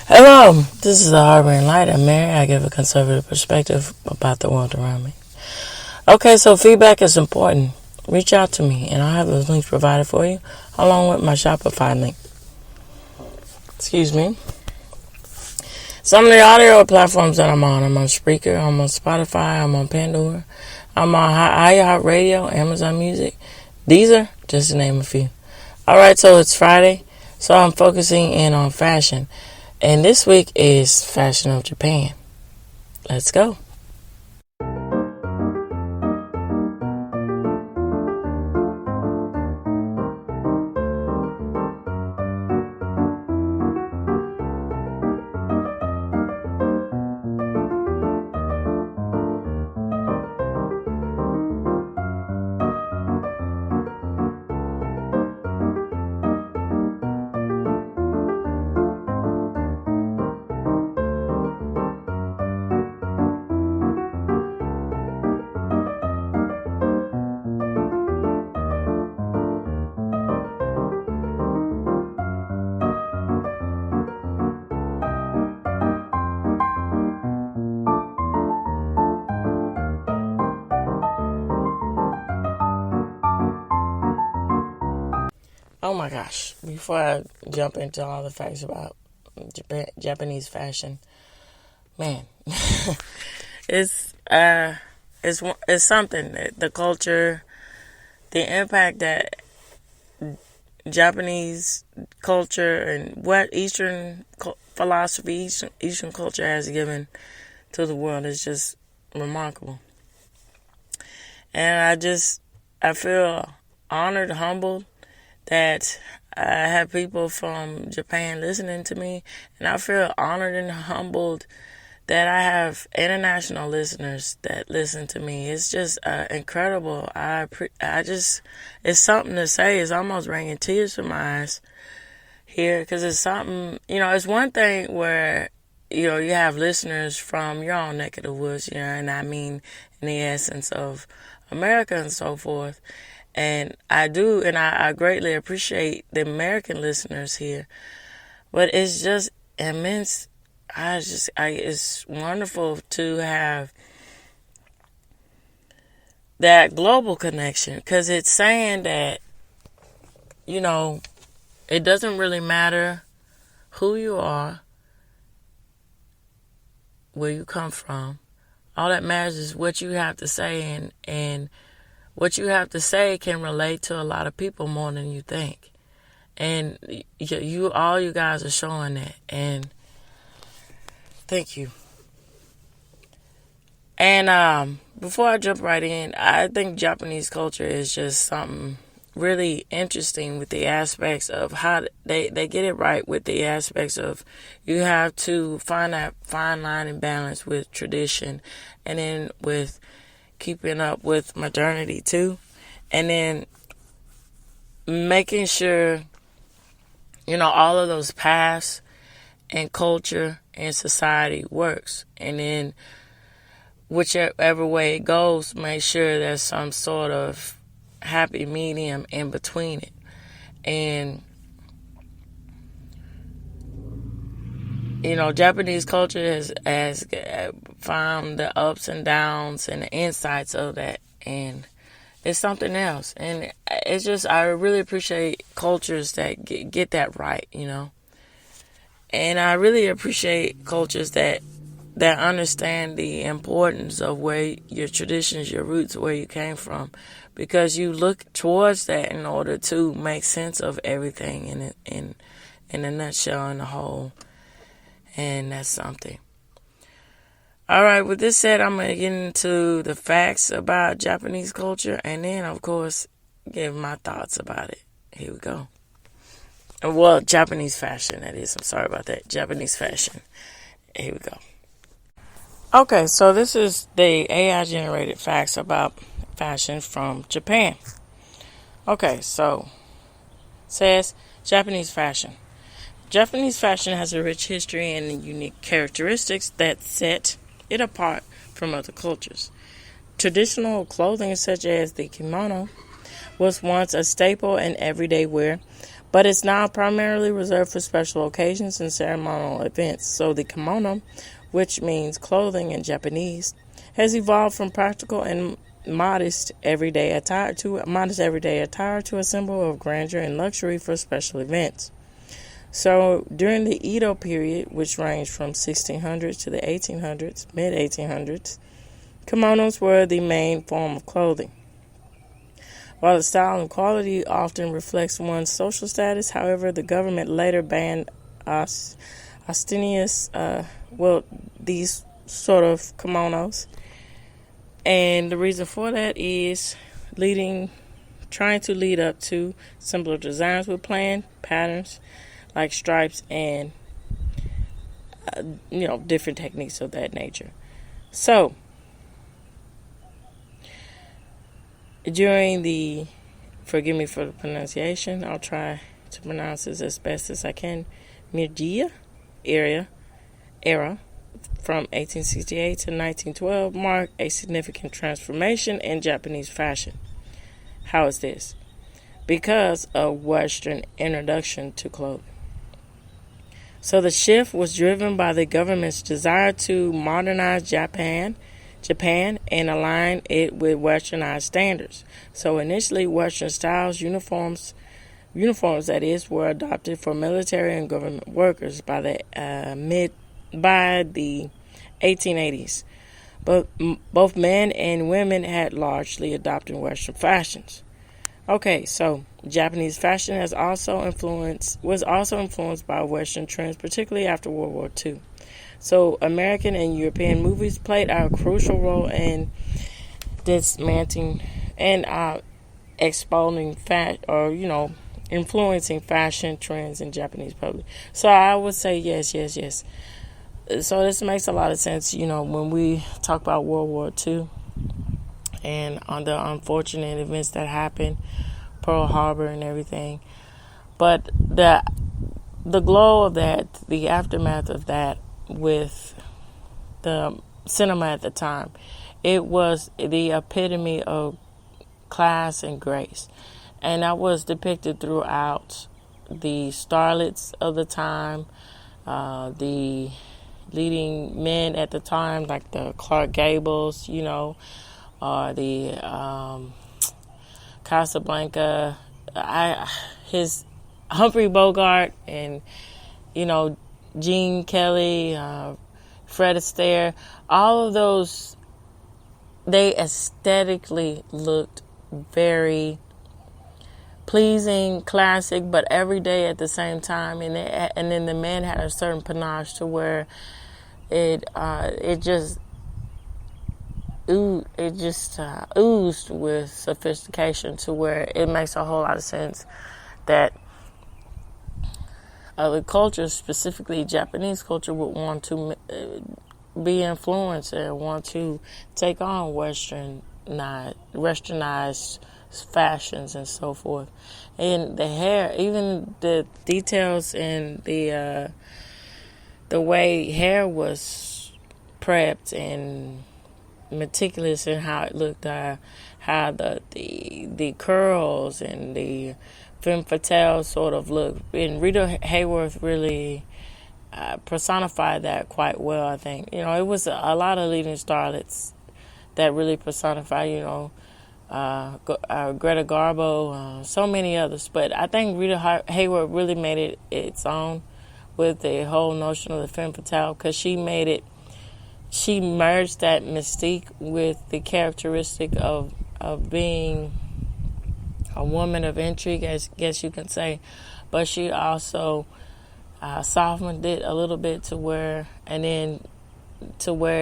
Hello, this is the Harboring Light. I'm Mary. I give a conservative perspective about the world around me. Okay, so feedback is important. Reach out to me, and I'll have those links provided for you, along with my Shopify link. Excuse me. Some of the audio platforms that I'm on Spreaker, I'm on Spotify, I'm on Pandora, I'm on iHeartRadio, Amazon Music, Deezer, just to name a few. Alright, so it's Friday, so I'm focusing in on fashion. And this week is Fashion of Japan. Let's go. Oh my gosh, before I jump into all the facts about Japanese fashion, man, it's something. The culture, the impact that Japanese culture and what Eastern philosophy, Eastern culture has given to the world is just remarkable. And I feel honored, humbled that I have people from Japan listening to me, and I feel honored and humbled that I have international listeners that listen to me. It's just incredible. It's something to say. It's almost bringing tears to my eyes here because it's something, it's one thing where, you have listeners from your own neck of the woods, and I mean in the essence of America and so forth. And I do, and I greatly appreciate the American listeners here. But it's just immense. It's wonderful to have that global connection because it's saying that, it doesn't really matter who you are, where you come from. All that matters is what you have to say, and what you have to say can relate to a lot of people more than you think. And all you guys are showing that. And thank you. And before I jump right in, I think Japanese culture is just something really interesting with the aspects of how they get it right with the aspects of you have to find that fine line and balance with tradition and then with keeping up with modernity too, and then making sure all of those paths and culture and society works, and then whichever way it goes, make sure there's some sort of happy medium in between it. And Japanese culture has found the ups and downs and the insights of that, and it's something else. And it's just, I really appreciate cultures that get that right, And I really appreciate cultures that understand the importance of where your traditions, your roots, where you came from, because you look towards that in order to make sense of everything in a nutshell, in the whole. And that's something. All right, with this said, I'm going to get into the facts about Japanese culture and then, of course, give my thoughts about it. Here we go. Well, Japanese fashion, that is. I'm sorry about that. Japanese fashion. Here we go. Okay, so this is the AI-generated facts about fashion from Japan. Okay, so it says Japanese fashion. Japanese fashion has a rich history and unique characteristics that set it apart from other cultures. Traditional clothing such as the kimono was once a staple in everyday wear, but it's now primarily reserved for special occasions and ceremonial events. So the kimono, which means clothing in Japanese, has evolved from practical and modest everyday attire to a symbol of grandeur and luxury for special events. So during the Edo period, which ranged from 1600s to the 1800s, mid 1800s, kimonos were the main form of clothing. While the style and quality often reflects one's social status, however, the government later banned ostentatious, these sort of kimonos. And the reason for that is trying to lead up to simpler designs with planned patterns like stripes and, different techniques of that nature. So, forgive me for the pronunciation, I'll try to pronounce this as best as I can, Meiji era from 1868 to 1912 marked a significant transformation in Japanese fashion. How is this? Because of Western introduction to clothing. So the shift was driven by the government's desire to modernize Japan and align it with westernized standards. So initially, Western styles uniforms that is, were adopted for military and government workers by the 1880s. But both men and women had largely adopted Western fashions. Okay, so Japanese fashion was also influenced by Western trends, particularly after World War II. So American and European movies played a crucial role in dismantling and influencing fashion trends in Japanese public. So I would say yes. So this makes a lot of sense, when we talk about World War II and on the unfortunate events that happened, Pearl Harbor and everything. But the glow of that, the aftermath of that with the cinema at the time, it was the epitome of class and grace. And that was depicted throughout the starlets of the time, the leading men at the time, like the Clark Gables, or the Casablanca, his Humphrey Bogart, and Gene Kelly, Fred Astaire, all of those, they aesthetically looked very pleasing, classic, but everyday at the same time. And then the men had a certain panache to where it just oozed with sophistication, to where it makes a whole lot of sense that the culture, specifically Japanese culture, would want to be influenced and want to take on westernized fashions and so forth. And the hair, even the details in the way hair was prepped and meticulous in how it looked, how the curls and the femme fatale sort of look. And Rita Hayworth really personified that quite well, I think. It was a lot of leading starlets that really personified, Greta Garbo, so many others. But I think Rita Hayworth really made it its own with the whole notion of the femme fatale, because she merged that mystique with the characteristic of being a woman of intrigue, I guess you can say. But she also softened it a little bit to where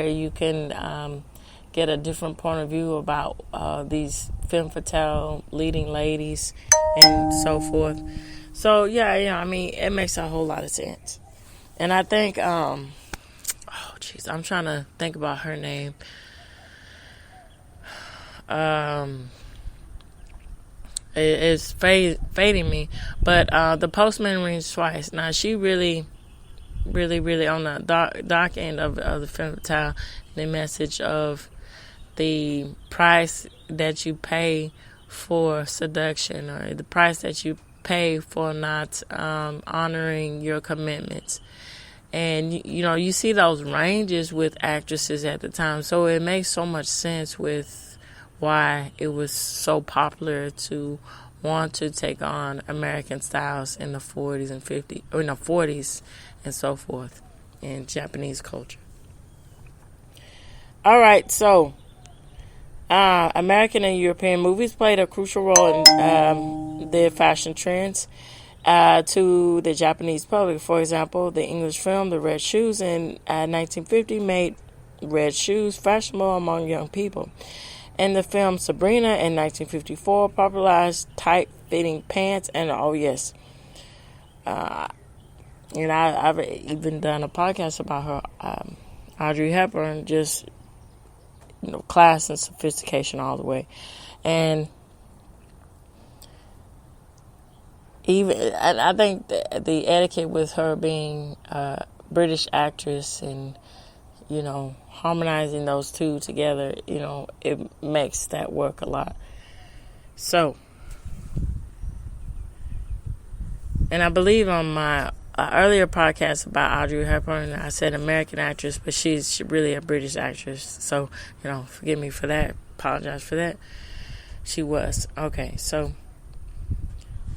you can get a different point of view about these femme fatale leading ladies and so forth. So it makes a whole lot of sense. And I think I'm trying to think about her name. It's fading me, but The Postman Rings Twice. Now she really on the dark end of the femme fatale, the message of the price that you pay for seduction, or the price that you pay for not honoring your commitments. And, you see those ranges with actresses at the time. So it makes so much sense with why it was so popular to want to take on American styles in the 40s and 50s, or in the 40s and so forth in Japanese culture. All right, so American and European movies played a crucial role in their fashion trends to the Japanese public. For example, the English film The Red Shoes in 1950 made red shoes fashionable among young people. And the film Sabrina in 1954 popularized tight-fitting pants. And I've even done a podcast about her, Audrey Hepburn, just class and sophistication all the way. And even I think the etiquette with her being a British actress and harmonizing those two together, it makes that work a lot. So, and I believe on my earlier podcast about Audrey Hepburn, I said American actress, but she's really a British actress. So, forgive me for that. Apologize for that. She was. Okay, so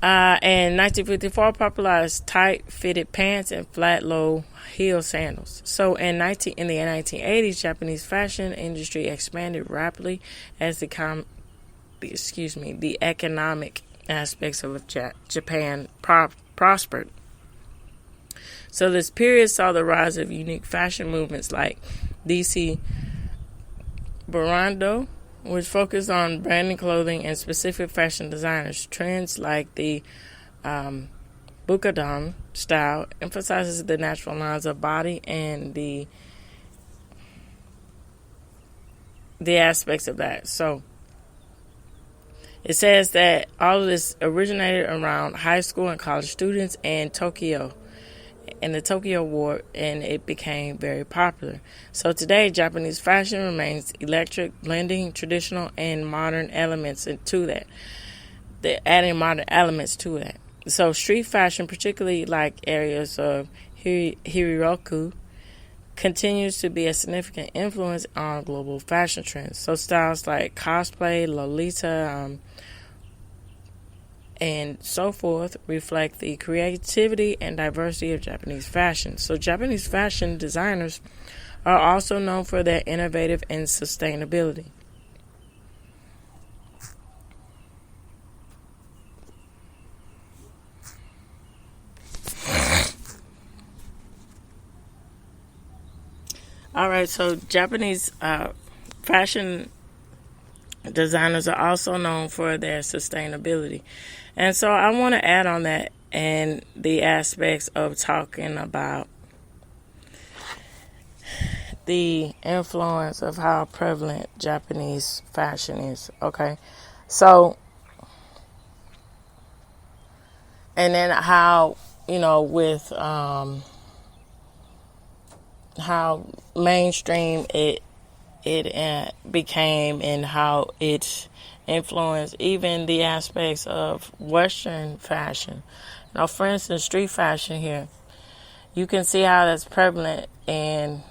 in 1954 popularized tight-fitted pants and flat, low-heel sandals. So in the 1980s, Japanese fashion industry expanded rapidly as the economic aspects of Japan prospered. So this period saw the rise of unique fashion movements like DC Barando, which focused on branding clothing and specific fashion designers. Trends like the Bukadam style emphasizes the natural lines of body and the aspects of that. So it says that all of this originated around high school and college students in Tokyo, in the Tokyo War, and it became very popular. So today, Japanese fashion remains eclectic, blending traditional and modern elements into that. They're adding modern elements to that. So street fashion, particularly like areas of Hiraku, continues to be a significant influence on global fashion trends. So styles like cosplay, Lolita, and so forth reflect the creativity and diversity of Japanese fashion. So Japanese fashion designers are also known for their innovative and sustainability. All right, so Japanese fashion designers are also known for their sustainability. And so I want to add on that and the aspects of talking about the influence of how prevalent Japanese fashion is. Okay, so, and then how, with how mainstream it became and how it influenced even the aspects of Western fashion. Now, for instance, street fashion here, you can see how that's prevalent in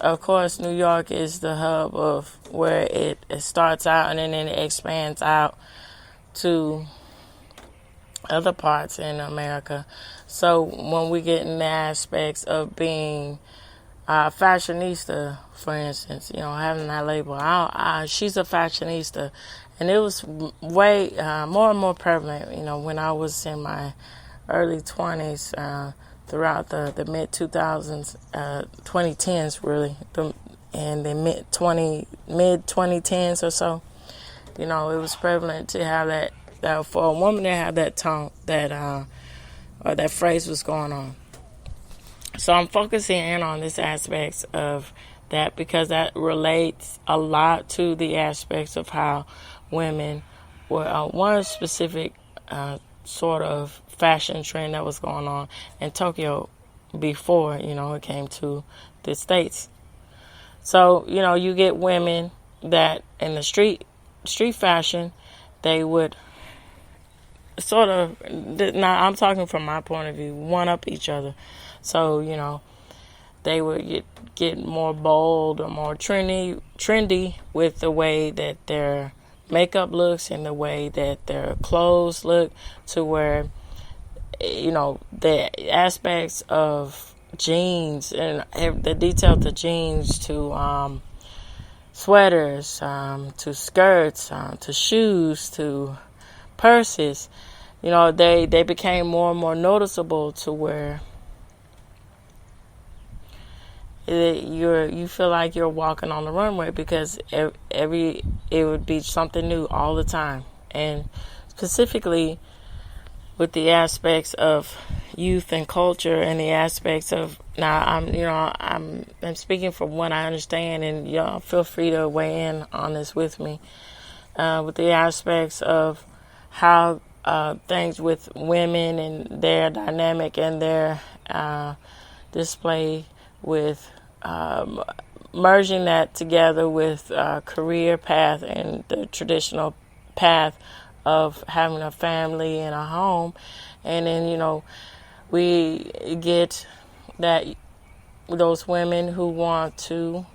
of course, New York is the hub of where it starts out and then it expands out to other parts in America. So when we get in the aspects of being fashionista, for instance, having that label, she's a fashionista, and it was way more and more prevalent, when I was in my early 20s, throughout the mid 2000s, 2010s really, and the mid 2010s or so. It was prevalent to have that for a woman to have that tone, or that phrase was going on. So I'm focusing in on this aspects of that because that relates a lot to the aspects of how women were one specific sort of fashion trend that was going on in Tokyo before, it came to the States. So, you get women that in the street fashion, they would sort of, now I'm talking from my point of view, one up each other. So, they would get more bold or more trendy with the way that their makeup looks and the way that their clothes look, to where, the aspects of jeans and the detail of the jeans to sweaters, to skirts, to shoes, to purses, they became more and more noticeable, to where you feel like you're walking on the runway, because it would be something new all the time. And specifically with the aspects of youth and culture, and the aspects of, now I'm speaking from what I understand, and y'all feel free to weigh in on this with me, with the aspects of how things with women and their dynamic and their display, with merging that together with career path and the traditional path of having a family and a home. And then, we get that those women who want to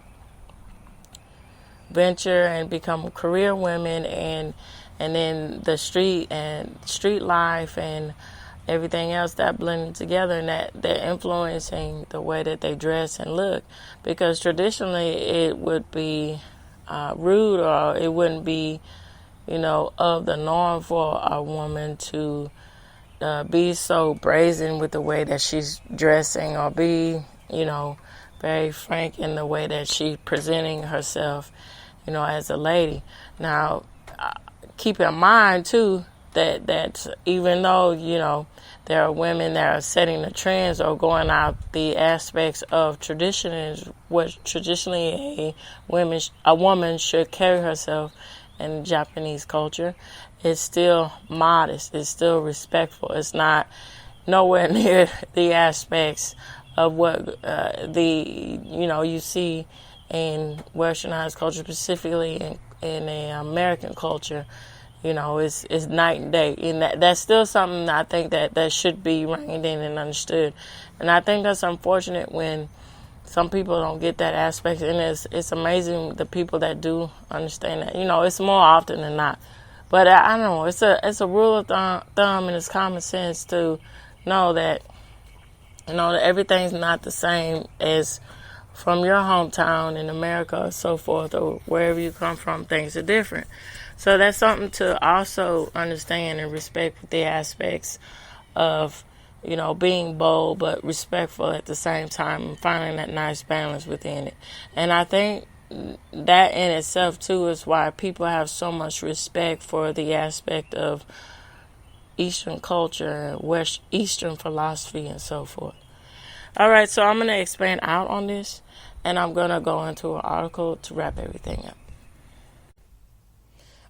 venture and become career women, and then the street life and everything else, that blending together, and that they're influencing the way that they dress and look. Because traditionally it would be rude, or it wouldn't be, of the norm for a woman to be so brazen with the way that she's dressing, or be, very frank in the way that she's presenting herself, as a lady. Now, keep in mind too that even though, there are women that are setting the trends or going out the aspects of tradition, is what traditionally a woman should carry herself in Japanese culture, it's still modest, it's still respectful. It's not nowhere near the aspects of what you see in westernized culture, specifically in a American culture. It's night and day, and that's still something I think that should be reined in and understood. And I think that's unfortunate when some people don't get that aspect, and it's amazing the people that do understand that. It's more often than not. But I don't know, it's a rule of thumb, and it's common sense to know that that everything's not the same as from your hometown in America or so forth, or wherever you come from. Things are different. So that's something to also understand and respect, with the aspects of, being bold but respectful at the same time, and finding that nice balance within it. And I think that in itself too is why people have so much respect for the aspect of Eastern culture and Eastern philosophy and so forth. All right, so I'm going to expand out on this, and I'm going to go into an article to wrap everything up.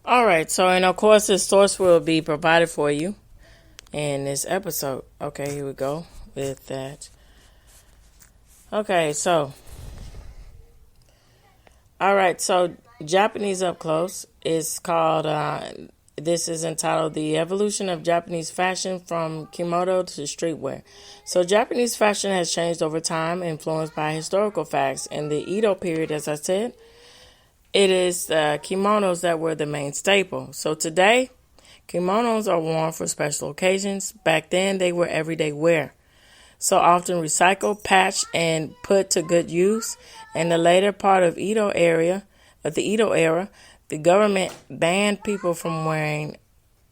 All right, so, and of course, this source will be provided for you in this episode. Okay, here we go with that. Okay, so, all right, so Japanese Up Close is called, this is entitled The Evolution of Japanese Fashion from Kimono to Streetwear. So Japanese fashion has changed over time, influenced by historical facts. In the Edo period, as I said, it is kimonos that were the main staple. So today, kimonos are worn for special occasions. Back then, they were everyday wear. So often recycled, patched, and put to good use. In the later part of the Edo era, the government banned people from wearing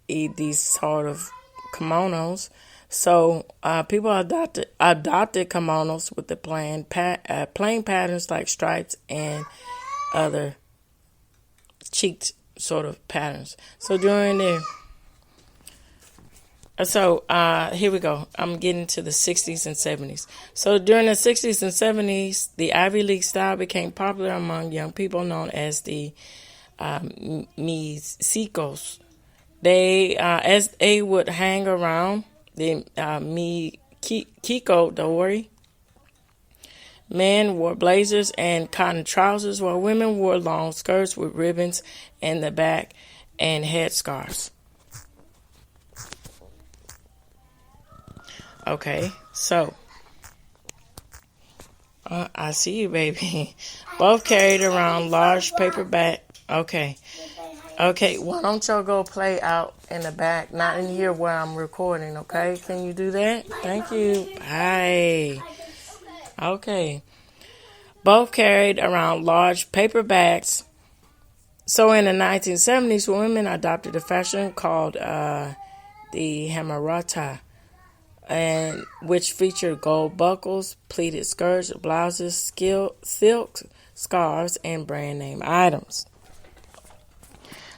these sort of kimonos. So people adopted kimonos with the plain patterns like stripes and other cheeked sort of patterns. So here we go. I'm getting to the 60s and 70s. So during the 60s and 70s, the Ivy League style became popular among young people known as the Misikos. As they would hang around the Mikiko Dori, men wore blazers and cotton trousers, while women wore long skirts with ribbons in the back and headscarves. Okay, so I see you, baby. Both carried around large paperback. Okay. Okay, why don't y'all go play out in the back, not in here where I'm recording, okay? Can you do that? Thank you. Bye. Okay. Both carried around large paper bags. So in the 1970s, women adopted a fashion called the Hamarata, and which featured gold buckles, pleated skirts, blouses, silk scarves, and brand name items.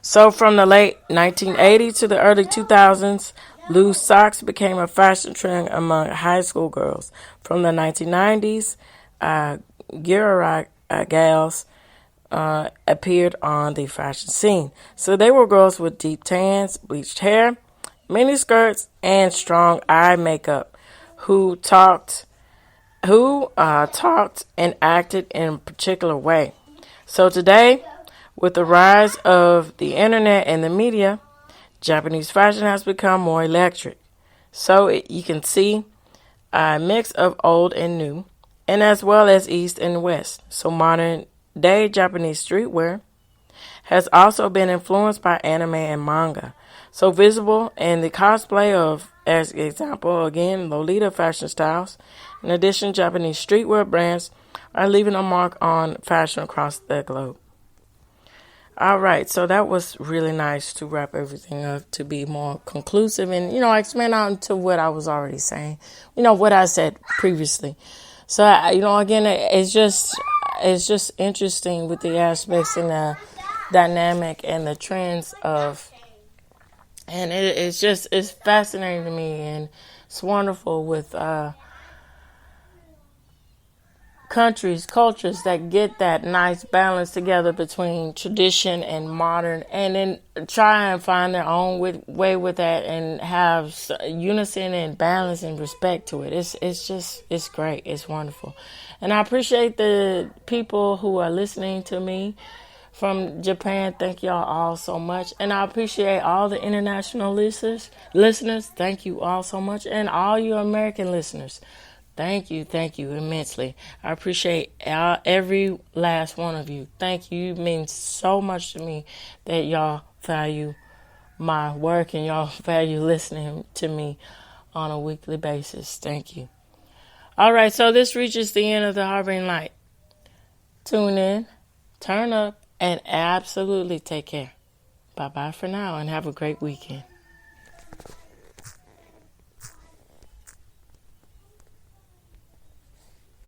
So from the late 1980s to the early 2000s, loose socks became a fashion trend among high school girls. From the 1990s, Gira gals appeared on the fashion scene. So they were girls with deep tans, bleached hair, mini skirts, and strong eye makeup who talked and acted in a particular way. So today, with the rise of the internet and the media, Japanese fashion has become more electric. So you can see a mix of old and new, and as well as East and West. So modern day Japanese streetwear has also been influenced by anime and manga. So visible in the cosplay of, as example, again, Lolita fashion styles. In addition, Japanese streetwear brands are leaving a mark on fashion across the globe. All right, so that was really nice to wrap everything up to be more conclusive and, expand out into what I was already saying, what I said previously. So, again, it's just interesting with the aspects and the dynamic and the trends and it's fascinating to me, and it's wonderful with cultures that get that nice balance together between tradition and modern, and then try and find their own way with that and have unison and balance and respect to it. It's great. It's wonderful. And I appreciate the people who are listening to me from Japan. Thank y'all all so much. And I appreciate all the international listeners. Thank you all so much. And all you American listeners. Thank you immensely. I appreciate every last one of you. Thank you. It means so much to me that y'all value my work and y'all value listening to me on a weekly basis. Thank you. All right, so this reaches the end of the Harboring Light. Tune in, turn up, and absolutely take care. Bye-bye for now, and have a great weekend.